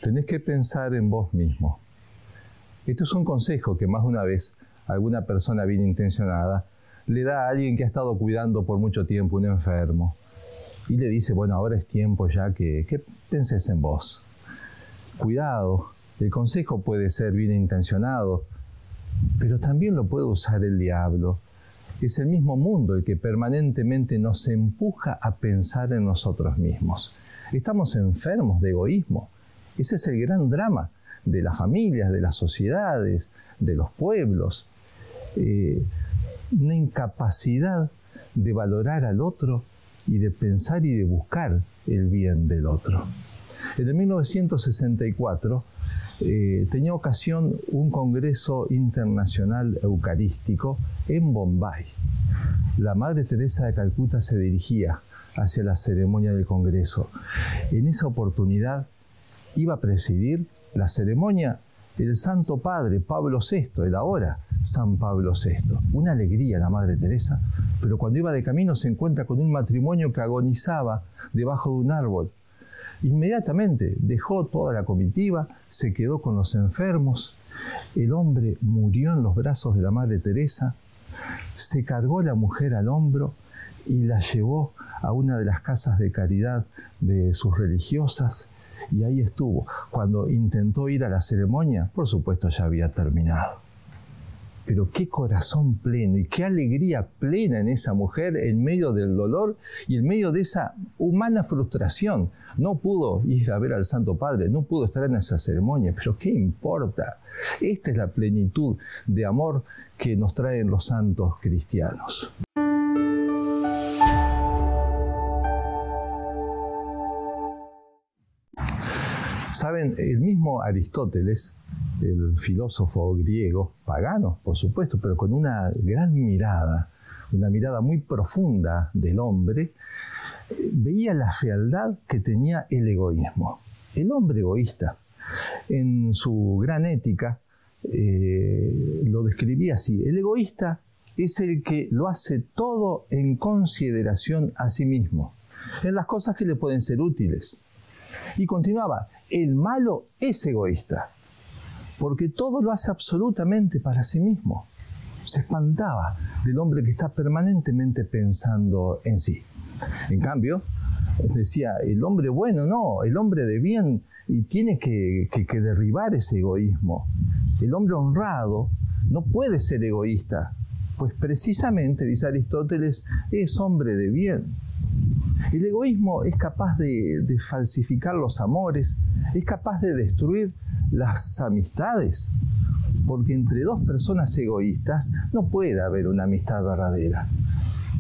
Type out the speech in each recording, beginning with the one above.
tenés que pensar en vos mismo. Esto es un consejo que más de una vez alguna persona bien intencionada le da a alguien que ha estado cuidando por mucho tiempo un enfermo. Y le dice, bueno, ahora es tiempo ya que penses en vos. Cuidado, el consejo puede ser bien intencionado, pero también lo puede usar el diablo. Es el mismo mundo el que permanentemente nos empuja a pensar en nosotros mismos. Estamos enfermos de egoísmo. Ese es el gran drama de las familias, de las sociedades, de los pueblos. Una incapacidad de valorar al otro y de pensar y de buscar el bien del otro. En el 1964 tenía ocasión un congreso internacional eucarístico en Bombay. La Madre Teresa de Calcuta se dirigía hacia la ceremonia del congreso. En esa oportunidad iba a presidir la ceremonia el Santo Padre Pablo VI, el ahora San Pablo VI. Una alegría la Madre Teresa, pero cuando iba de camino se encuentra con un matrimonio que agonizaba debajo de un árbol. Inmediatamente dejó toda la comitiva, se quedó con los enfermos. El hombre murió en los brazos de la Madre Teresa, se cargó la mujer al hombro y la llevó a una de las casas de caridad de sus religiosas, y ahí estuvo. Cuando intentó ir a la ceremonia, por supuesto ya había terminado. Pero qué corazón pleno y qué alegría plena en esa mujer en medio del dolor y en medio de esa humana frustración. No pudo ir a ver al Santo Padre, no pudo estar en esa ceremonia, pero ¿qué importa? Esta es la plenitud de amor que nos traen los santos cristianos. Saben, el mismo Aristóteles, el filósofo griego, pagano, por supuesto, pero con una gran mirada, una mirada muy profunda del hombre, veía la fealdad que tenía el egoísmo. El hombre egoísta, en su gran ética, lo describía así: el egoísta es el que lo hace todo en consideración a sí mismo, en las cosas que le pueden ser útiles. Y continuaba, el malo es egoísta, porque todo lo hace absolutamente para sí mismo. Se espantaba del hombre que está permanentemente pensando en sí. En cambio, decía, el hombre bueno no, el hombre de bien, y tiene que derribar ese egoísmo. El hombre honrado no puede ser egoísta, pues precisamente, dice Aristóteles, es hombre de bien. El egoísmo es capaz de falsificar los amores, es capaz de destruir las amistades, porque entre dos personas egoístas no puede haber una amistad verdadera.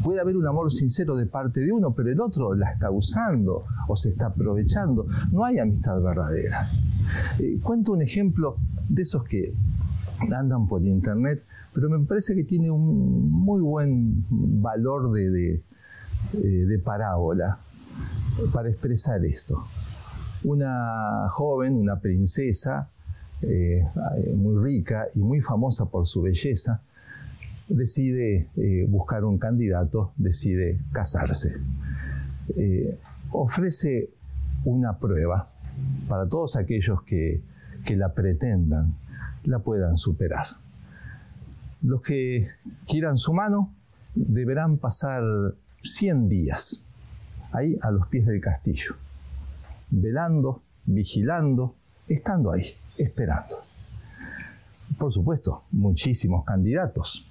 Puede haber un amor sincero de parte de uno, pero el otro la está usando o se está aprovechando. No hay amistad verdadera. Cuento un ejemplo de esos que andan por internet, pero me parece que tiene un muy buen valor de parábola para expresar esto. Una joven, una princesa muy rica y muy famosa por su belleza, decide buscar un candidato, decide casarse. Ofrece una prueba para todos aquellos que la pretendan, la puedan superar. Los que quieran su mano deberán pasar 100 días ahí a los pies del castillo, velando, vigilando, estando ahí, esperando. Por supuesto, muchísimos candidatos,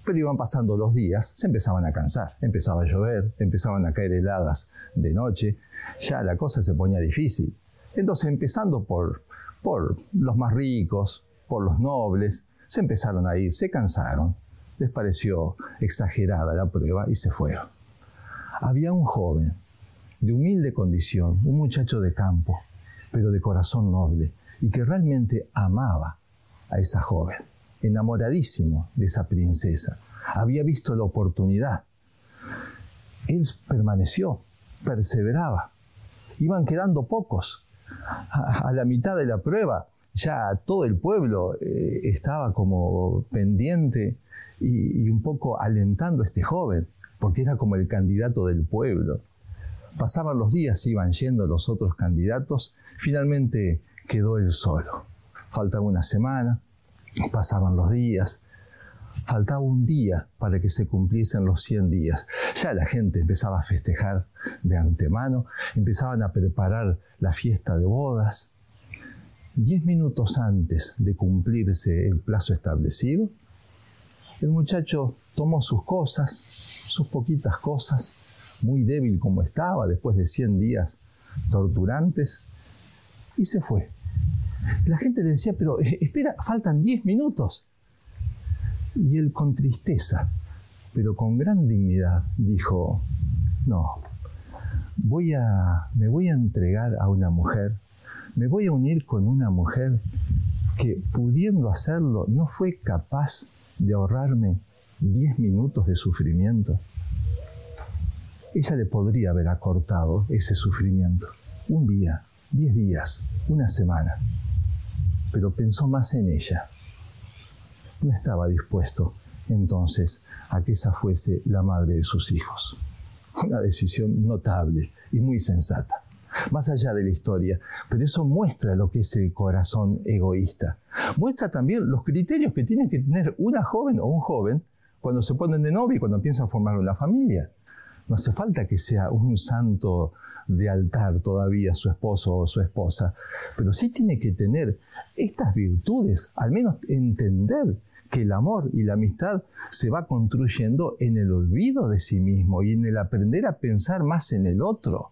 pero iban pasando los días, se empezaban a cansar, empezaba a llover, empezaban a caer heladas de noche, ya la cosa se ponía difícil. Entonces, empezando por los más ricos, por los nobles, se empezaron a ir, se cansaron, les pareció exagerada la prueba y se fueron. Había un joven de humilde condición, un muchacho de campo, pero de corazón noble, y que realmente amaba a esa joven, enamoradísimo de esa princesa. Había visto la oportunidad. Él permaneció, perseveraba. Iban quedando pocos. A la mitad de la prueba, ya todo el pueblo estaba como pendiente y un poco alentando a este joven, porque era como el candidato del pueblo. Pasaban los días, iban yendo los otros candidatos. Finalmente quedó él solo. Faltaba una semana, pasaban los días, faltaba un día para que se cumpliesen los 100 días. Ya la gente empezaba a festejar de antemano, empezaban a preparar la fiesta de bodas. 10 minutos antes de cumplirse el plazo establecido, el muchacho tomó sus cosas, sus poquitas cosas, muy débil como estaba después de 100 días torturantes, y se fue. La gente le decía, pero espera, faltan 10 minutos. Y él con tristeza, pero con gran dignidad, dijo, no, me voy a entregar a una mujer, me voy a unir con una mujer que, pudiendo hacerlo, no fue capaz de ahorrarme 10 minutos de sufrimiento. Ella le podría haber acortado ese sufrimiento. Un día, 10 días, una semana. Pero pensó más en ella. No estaba dispuesto, entonces, a que esa fuese la madre de sus hijos. Una decisión notable y muy sensata. Más allá de la historia, pero eso muestra lo que es el corazón egoísta. Muestra también los criterios que tiene que tener una joven o un joven cuando se ponen de novio y cuando piensan formar una familia. No hace falta que sea un santo de altar todavía su esposo o su esposa, pero sí tiene que tener estas virtudes, al menos entender que el amor y la amistad se va construyendo en el olvido de sí mismo y en el aprender a pensar más en el otro.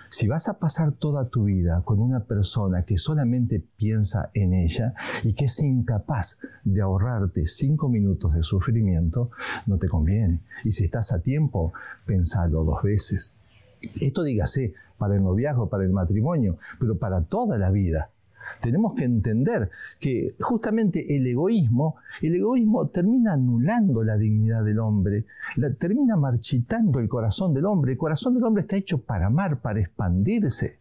Si vas a pasar toda tu vida con una persona que solamente piensa en ella y que es incapaz de ahorrarte 5 minutos de sufrimiento, no te conviene. Y si estás a tiempo, pensalo 2 veces. Esto dígase para el noviazgo, para el matrimonio, pero para toda la vida. Tenemos que entender que justamente el egoísmo termina anulando la dignidad del hombre, termina marchitando el corazón del hombre. El corazón del hombre está hecho para amar, para expandirse.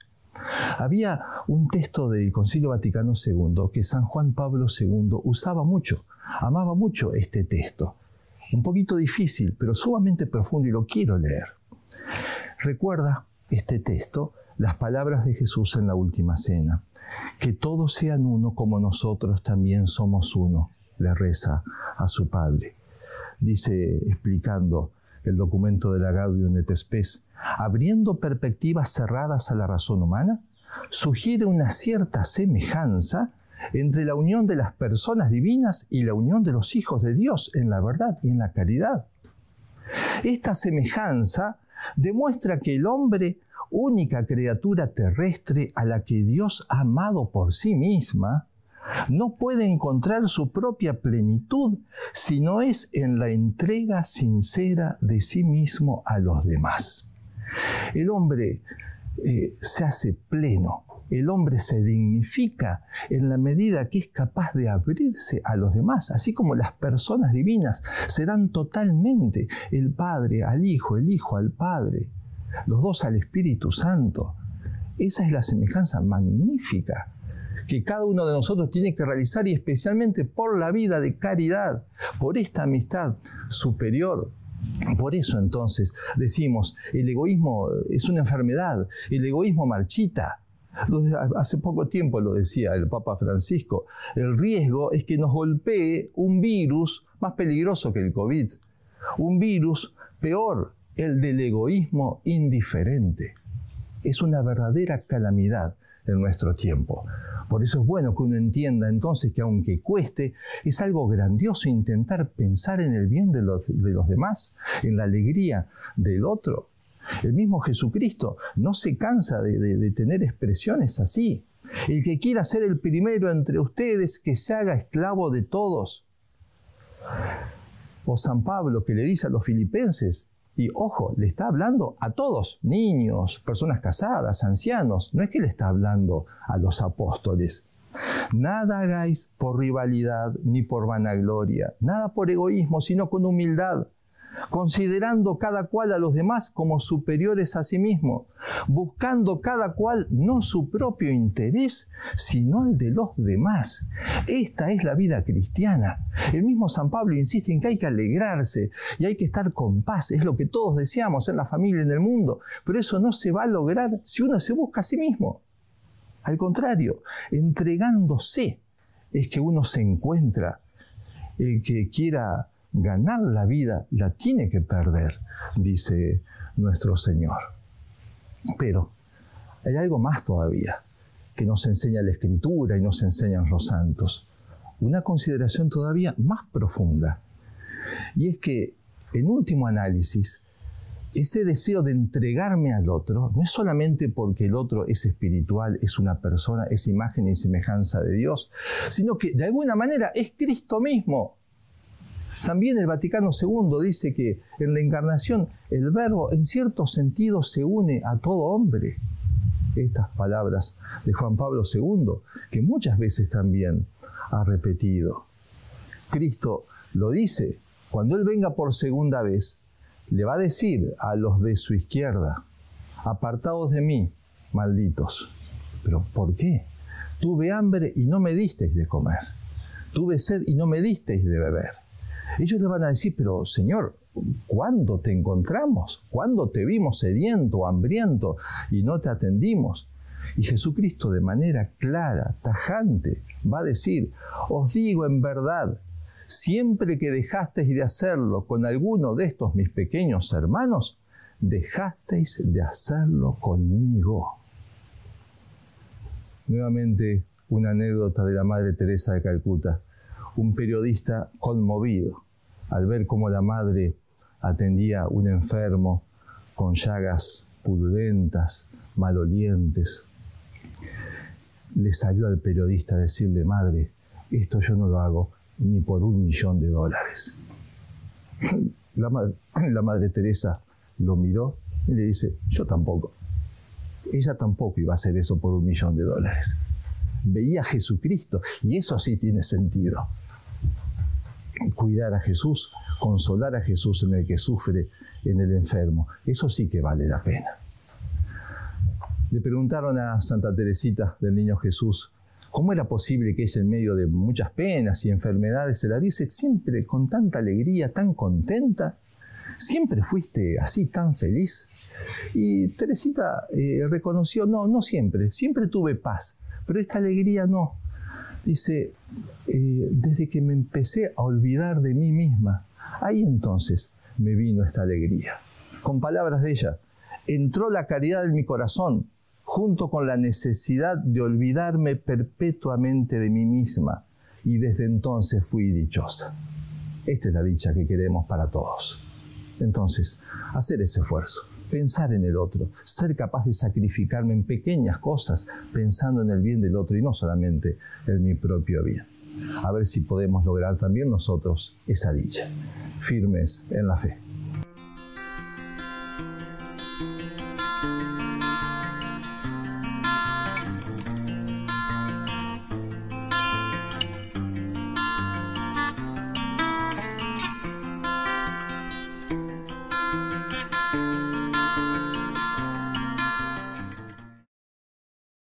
Había un texto del Concilio Vaticano II que San Juan Pablo II usaba mucho, amaba mucho este texto. Un poquito difícil, pero sumamente profundo y lo quiero leer. Recuerda este texto, las palabras de Jesús en la última cena. Que todos sean uno como nosotros también somos uno, le reza a su Padre. Dice, explicando el documento de la Gaudium et Spes, abriendo perspectivas cerradas a la razón humana, sugiere una cierta semejanza entre la unión de las personas divinas y la unión de los hijos de Dios en la verdad y en la caridad. Esta semejanza demuestra que el hombre, única criatura terrestre a la que Dios ha amado por sí misma, no puede encontrar su propia plenitud si no es en la entrega sincera de sí mismo a los demás. El hombre se hace pleno, el hombre se dignifica en la medida que es capaz de abrirse a los demás, así como las personas divinas se dan totalmente, el Padre al Hijo, el Hijo al Padre, los dos al Espíritu Santo. Esa es la semejanza magnífica que cada uno de nosotros tiene que realizar, y especialmente por la vida de caridad, por esta amistad superior. Por eso entonces decimos, el egoísmo es una enfermedad, el egoísmo marchita. Hace poco tiempo lo decía el Papa Francisco, el riesgo es que nos golpee un virus más peligroso que el COVID, un virus peor, el del egoísmo indiferente. Es una verdadera calamidad en nuestro tiempo. Por eso es bueno que uno entienda entonces que aunque cueste, es algo grandioso intentar pensar en el bien de los demás, en la alegría del otro. El mismo Jesucristo no se cansa de tener expresiones así. El que quiera ser el primero entre ustedes, que se haga esclavo de todos. O San Pablo, que le dice a los filipenses, y ojo, le está hablando a todos, niños, personas casadas, ancianos, no es que le está hablando a los apóstoles. Nada hagáis por rivalidad ni por vanagloria, nada por egoísmo, sino con humildad, considerando cada cual a los demás como superiores a sí mismo, buscando cada cual no su propio interés, sino el de los demás. Esta es la vida cristiana. El mismo San Pablo insiste en que hay que alegrarse y hay que estar con paz. Es lo que todos deseamos en la familia y en el mundo, pero eso no se va a lograr si uno se busca a sí mismo. Al contrario, entregándose es que uno se encuentra. El que quiera ganar la vida la tiene que perder, dice nuestro Señor. Pero hay algo más todavía que nos enseña la Escritura y nos enseñan los santos. Una consideración todavía más profunda. Y es que, en último análisis, ese deseo de entregarme al otro no es solamente porque el otro es espiritual, es una persona, es imagen y semejanza de Dios, sino que de alguna manera es Cristo mismo. También el Vaticano II dice que en la encarnación el Verbo en cierto sentido se une a todo hombre. Estas palabras de Juan Pablo II, que muchas veces también ha repetido. Cristo lo dice, cuando Él venga por segunda vez, le va a decir a los de su izquierda, apartados de mí, malditos. ¿Pero por qué? Tuve hambre y no me disteis de comer. Tuve sed y no me disteis de beber. Ellos le van a decir, pero Señor, ¿cuándo te encontramos? ¿Cuándo te vimos sediento o hambriento y no te atendimos? Y Jesucristo de manera clara, tajante, va a decir, os digo en verdad, siempre que dejasteis de hacerlo con alguno de estos mis pequeños hermanos, dejasteis de hacerlo conmigo. Nuevamente, una anécdota de la Madre Teresa de Calcuta. Un periodista conmovido al ver cómo la madre atendía a un enfermo con llagas purulentas, malolientes. Le salió al periodista a decirle, madre, esto yo no lo hago ni por $1.000.000. La Madre Teresa lo miró y le dice, yo tampoco. Ella tampoco iba a hacer eso por $1.000.000. Veía a Jesucristo y eso sí tiene sentido. Cuidar a Jesús, consolar a Jesús en el que sufre, en el enfermo, eso sí que vale la pena. Le preguntaron a Santa Teresita del Niño Jesús cómo era posible que ella en medio de muchas penas y enfermedades se la viese siempre con tanta alegría, tan contenta. ¿Siempre fuiste así tan feliz? Y Teresita reconoció, no siempre tuve paz, pero esta alegría no. Dice, desde que me empecé a olvidar de mí misma, ahí entonces me vino esta alegría. Con palabras de ella, entró la caridad en mi corazón, junto con la necesidad de olvidarme perpetuamente de mí misma, y desde entonces fui dichosa. Esta es la dicha que queremos para todos. Entonces, hacer ese esfuerzo, pensar en el otro, ser capaz de sacrificarme en pequeñas cosas, pensando en el bien del otro y no solamente en mi propio bien. A ver si podemos lograr también nosotros esa dicha, firmes en la fe.